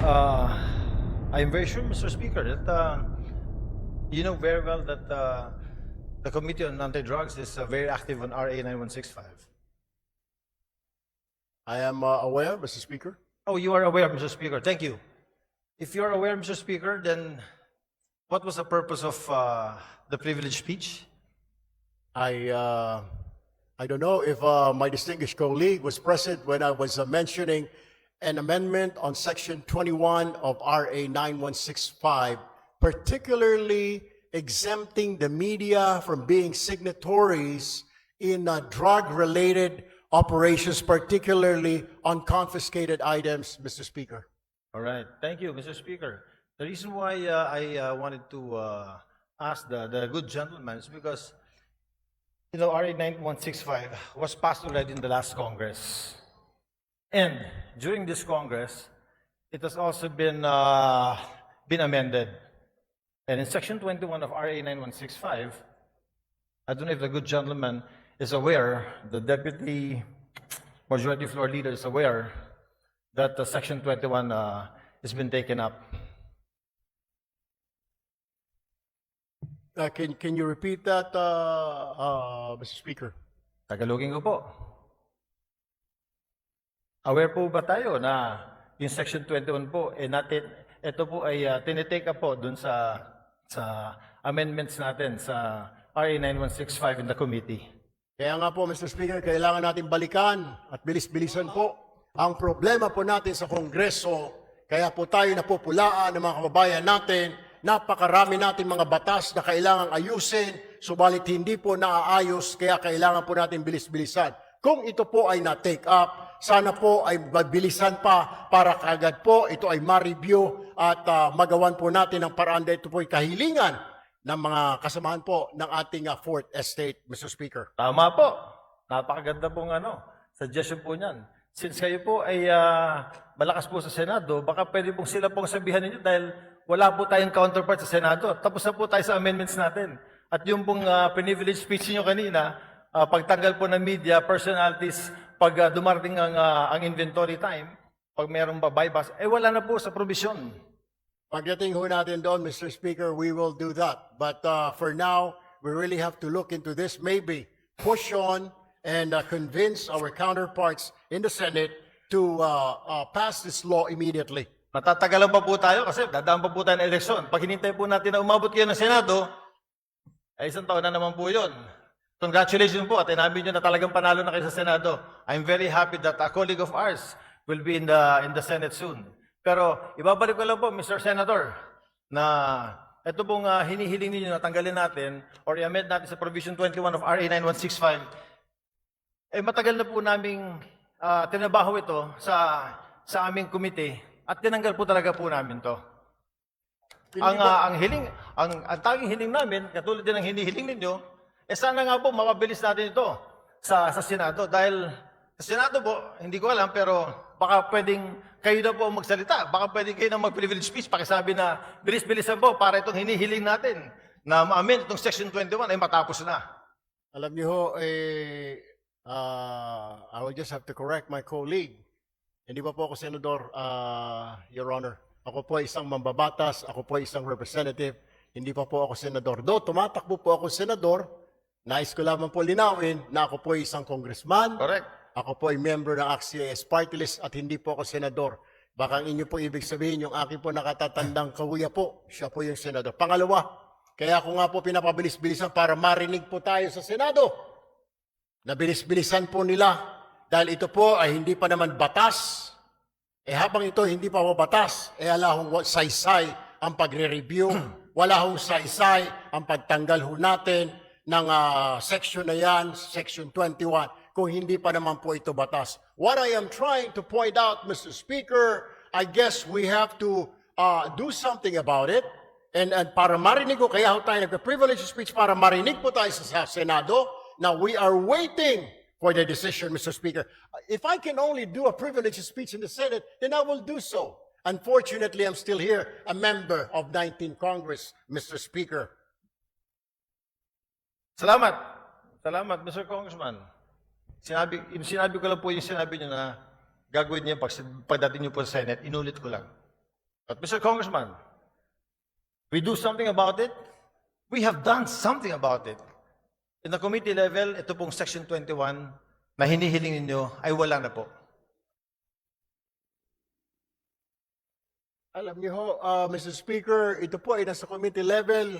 Uh, I'm very sure, Mr. Speaker, that you know very well that the Committee on Anti-Drugs is very active on RA 9165. I am aware, Mr. Speaker. Oh, you are aware, Mr. Speaker. Thank you. If you are aware, Mr. Speaker, then what was the purpose of the privileged speech? I don't know if my distinguished colleague was present when I was mentioning an amendment on Section 21 of RA 9165, particularly exempting the media from being signatories in drug-related operations, particularly on confiscated items, Mr. Speaker. All right. Thank you, Mr. Speaker. The reason why I wanted to ask the good gentleman is because, you know, RA 9165 was passed already in the last Congress. And during this Congress, it has also been amended. And in Section 21 of RA 9165, I don't know if the good gentleman is aware, the Deputy Majority Floor Leader is aware that Section 21 has been taken up. Can you repeat that, Mr. Speaker? Tagalogin ko po. Aware po ba tayo na yung Section 21 po, ito po ay tinitake up po dun sa amendments natin sa RA 9165 in the committee. Kaya nga po, Mr. Speaker, kailangan natin balikan at bilis-bilisan po ang problema po natin sa Kongreso. Kaya po tayo napupulaan ng mga kababayan natin. Napakarami natin mga batas na kailangang ayusin, subalit hindi po naaayos, kaya kailangan po natin bilis-bilisan. Kung ito po ay na-take up, sana po ay mabilisan pa para kaagad po ito ay ma-review at magawan po natin ang paraan dahil ito po ay kahilingan ng mga kasamahan po ng ating Fourth Estate, Mr. Speaker. Tama po. Napakaganda pong suggestion po niyan. Since kayo po ay malakas po sa Senado, baka pwede pong sila pong sabihan ninyo dahil wala po tayong counterpart sa Senado. Tapos na po tayo sa amendments natin. At yung pong privileged speech niyo kanina, pagtanggal po ng media, personalities, pag dumarating ang inventory time, pag mayroong buybacks, wala na po sa provision. Pagdating ho natin doon, Mr. Speaker, we will do that. But for now, we really have to look into this, maybe push on and convince our counterparts in the Senate to pass this law immediately. Matatagalan pa po tayo kasi dadaan pa po tayo ng eleksyon. Pag hinintay po natin na umabot kayo ng Senado, ay isang taon na naman po yun. Congratulations po at inamin nyo na talagang panalo na kayo sa Senado. I'm very happy that a colleague of ours will be in the Senate soon. Pero ibabalik ko lang po, Mr. Senator, na ito pong hinihiling ninyo na tanggalin natin or i-amend natin sa Provision 21 of RA 9165, matagal na po naming tinabaho ito sa aming committee at tinanggal po talaga po namin to. Ang tanging hiling namin, katulad din ng hinihiling ninyo, sana nga po mapabilis natin ito sa Senado. Dahil sa Senado po, hindi ko alam, pero baka pwedeng kayo na po magsalita. Baka pwedeng kayo na mag-privilege speech. Pakisabi na bilis-bilisan po para itong hinihiling natin na ma-amend itong Section 21 ay matapos na. Alam niyo ho, I will just have to correct my colleague. Hindi pa po ako senador, Your Honor. Ako po ay isang mambabatas, ako po ay isang representative, hindi pa po ako senador. Though tumatakbo po ako senador, nais ko lamang po linawin na ako po ay isang congressman. Correct. Ako po ay member ng AXIS Party List at hindi po ako senador. Baka ang inyo po ibig sabihin, yung akin po nakatatandang kahuya po, siya po yung senador. Pangalawa, kaya ako nga po pinapabilis-bilisan para marinig po tayo sa Senado. Nabilis-bilisan po nila dahil ito po ay hindi pa naman batas. Habang ito hindi pa po batas, ala hong saysay ang pagre-review, wala hong saysay ang pagtanggal ho natin ng section na yan, section 21, kung hindi pa naman po ito batas. What I am trying to point out, Mr. Speaker, I guess we have to do something about it. And para marinig ko, kaya ho tayo nagpa-privilege speech para marinig po tayo sa Senado. Now, we are waiting for the decision, Mr. Speaker. If I can only do a privilege speech in the Senate, then I will do so. Unfortunately, I'm still here, a member of 19th Congress, Mr. Speaker. Salamat. Salamat, Mr. Congressman. Sinabi ko lang po yung sinabi niyo na gagawin niyo pagdating niyo po sa Senate, inulit ko lang. But Mr. Congressman, we do something about it. We have done something about it. In the committee level, ito pong Section 21 na hinihiling ninyo ay wala na po. Alam niyo ho, Mr. Speaker, ito po ay nasa committee level.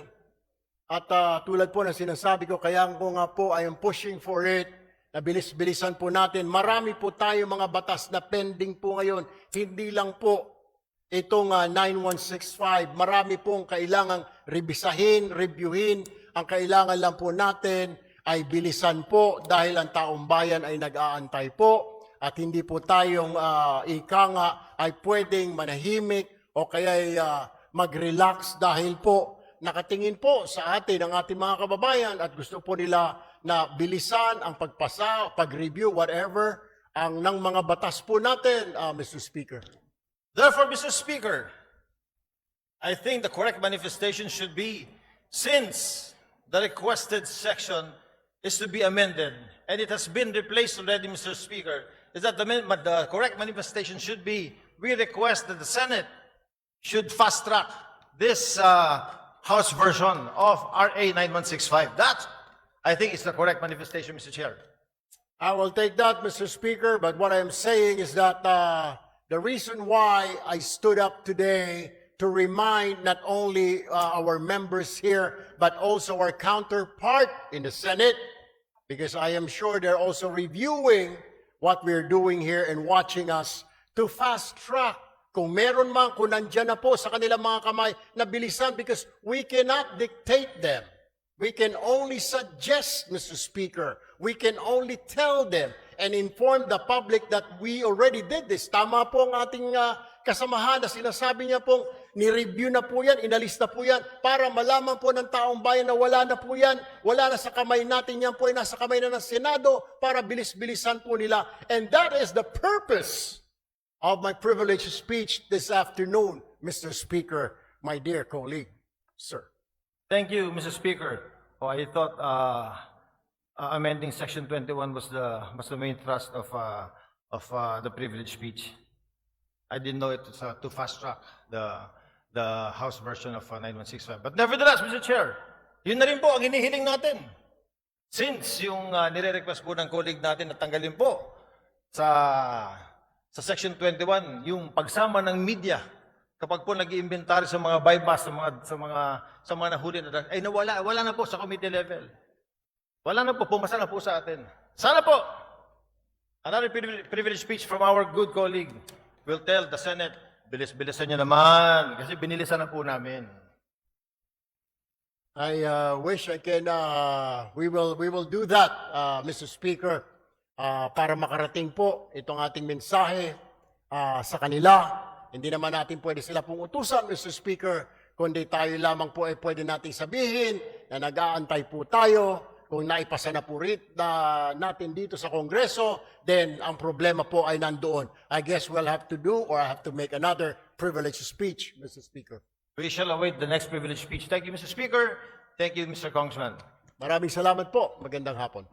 At tulad po na sinasabi ko, kaya ko nga po, I am pushing for it. Na bilis-bilisan po natin. Marami po tayo mga batas na pending po ngayon. Hindi lang po itong 9165. Marami pong kailangang revisahin, reviewin. Ang kailangan lang po natin ay bilisan po dahil ang taong bayan ay nag-aantay po. At hindi po tayong ika nga ay pwedeng manahimik o kaya mag-relax dahil po nakatingin po sa atin ang ating mga kababayan at gusto po nila na bilisan ang pagpasa, pag-review, whatever, ang ng mga batas po natin, Mr. Speaker. Therefore, Mr. Speaker, I think the correct manifestation should be, since the requested section is to be amended, and it has been replaced already, Mr. Speaker, is that the correct manifestation should be, we request that the Senate should fast-track this House version of RA 9165. That, I think, is the correct manifestation, Mr. Chair. I will take that, Mr. Speaker, but what I'm saying is that the reason why I stood up today to remind not only our members here, but also our counterpart in the Senate, because I am sure they're also reviewing what we're doing here and watching us to fast-track. Kung meron man, kung nandyan na po sa kanilang mga kamay, na bilisan because we cannot dictate them. We can only suggest, Mr. Speaker. We can only tell them and inform the public that we already did this. Tama po ang ating kasamahan na sinasabi niya pong ni-review na po yan, inalis na po yan, para malaman po ng taong bayan na wala na po yan, wala na sa kamay natin yan po, ay nasa kamay na ng Senado para bilis-bilisan po nila. And that is the purpose of my privileged speech this afternoon, Mr. Speaker, my dear colleague, sir. Thank you, Mr. Speaker. Oh, I thought amending Section 21 was the main thrust of the privilege speech. I didn't know it was to fast-track the House version of 9165. But nevertheless, Mr. Chair, yun na rin po ang hinihiling natin. Since yung nire-request po ng colleague natin na tanggalin po sa Section 21, yung pagsama ng media, kapag po nag-iimbentary sa mga bypass, sa mga nahuli na ay wala na po sa committee level. Wala na po, pumasa na po sa atin. Sana po, another privilege speech from our good colleague will tell the Senate, bilis-bilisan nyo naman, kasi binilisan na po namin. I wish I can, we will do that, Mr. Speaker, para makarating po itong ating mensahe sa kanila. Hindi naman natin pwede sila pong utusan, Mr. Speaker, kundi tayo lamang po ay pwede nating sabihin na nag-aantay po tayo. Kung naipasa na po natin dito sa Kongreso, then ang problema po ay nandoon. I guess we'll have to do or I have to make another privilege speech, Mr. Speaker. We shall await the next privilege speech. Thank you, Mr. Speaker. Thank you, Mr. Congressman. Maraming salamat po. Magandang hapon.